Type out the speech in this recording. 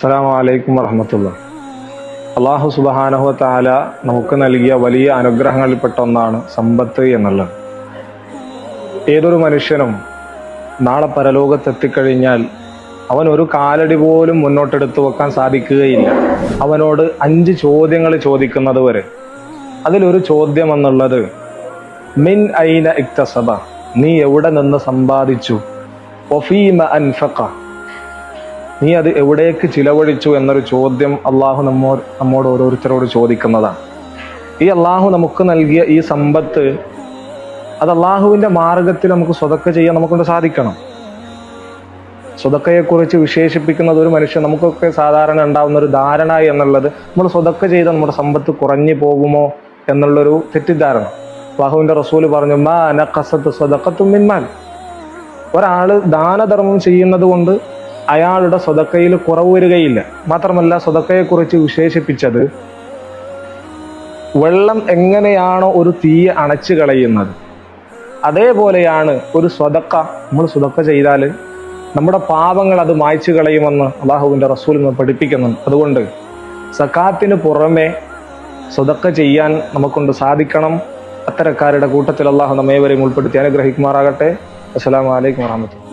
അസ്സലാമു അലൈക്കും വറഹ്മത്തുള്ളാഹി. അല്ലാഹു സുബ്ഹാനഹു വ തആല നമുക്ക് നൽകിയ വലിയ അനുഗ്രഹങ്ങളിൽപ്പെട്ട ഒന്നാണ് സമ്പത്ത് എന്നുള്ളത്. ഏതൊരു മനുഷ്യനും നാളെ പരലോകത്തെത്തിക്കഴിഞ്ഞാൽ അവൻ ഒരു കാലടി പോലും മുന്നോട്ടെടുത്തു വെക്കാൻ സാധിക്കുകയില്ല. അവനോട് 5 ചോദ്യങ്ങൾ ചോദിക്കുന്നത് വരെ. അതിലൊരു ചോദ്യം എന്നുള്ളത് മിൻ ഐന ഇക്തസബ, നീ എവിടെ നിന്ന് സമ്പാദിച്ചു, വഫീമ അൻഫഖ, നീ അത് എവിടേക്ക് ചിലവഴിച്ചു എന്നൊരു ചോദ്യം അള്ളാഹു നമ്മോട് ഓരോരുത്തരോട് ചോദിക്കുന്നതാണ്. ഈ അള്ളാഹു നമുക്ക് നൽകിയ ഈ സമ്പത്ത് അത് അള്ളാഹുവിന്റെ മാർഗത്തിൽ നമുക്ക് സ്വതക്ക ചെയ്യാൻ നമുക്കൊണ്ട് സാധിക്കണം. സ്വതക്കയെക്കുറിച്ച് വിശേഷിപ്പിക്കുന്നത് ഒരു മനുഷ്യൻ, നമുക്കൊക്കെ സാധാരണ ഉണ്ടാവുന്ന ഒരു ധാരണ എന്നുള്ളത് നമ്മൾ സ്വതക്ക ചെയ്താൽ നമ്മുടെ സമ്പത്ത് കുറഞ്ഞു പോകുമോ എന്നുള്ളൊരു തെറ്റിദ്ധാരണ. അള്ളാഹുവിന്റെ റസൂല് പറഞ്ഞു, മാ നഖസത് സ്വദഖത്തും മിൻ മാൽ, ഒരാള് ദാനധർമ്മം ചെയ്യുന്നത് കൊണ്ട് അയാളുടെ സ്വതക്കയിൽ കുറവ് വരികയില്ല. മാത്രമല്ല, സ്വതക്കയെക്കുറിച്ച് വിശേഷിപ്പിച്ചത് വെള്ളം എങ്ങനെയാണോ ഒരു തീയെ അണച്ചു കളയുന്നത്, അതേപോലെയാണ് ഒരു സ്വതക്ക. നമ്മൾ സ്വതക്ക ചെയ്താൽ നമ്മുടെ പാപങ്ങൾ അത് മായ്ച്ചു കളയുമെന്ന് അള്ളാഹുവിന്റെ റസൂൽ പഠിപ്പിക്കുന്നുണ്ട്. അതുകൊണ്ട് സക്കാത്തിന് പുറമെ സ്വതക്ക ചെയ്യാൻ നമുക്കൊണ്ട് സാധിക്കണം. അത്തരക്കാരുടെ കൂട്ടത്തിൽ അള്ളാഹു നമ്മേവരെയും ഉൾപ്പെടുത്തി അനുഗ്രഹിക്കുമാറാകട്ടെ. അസ്സലാമു അലൈക്കും വറഹ്മത്തുള്ളാഹി.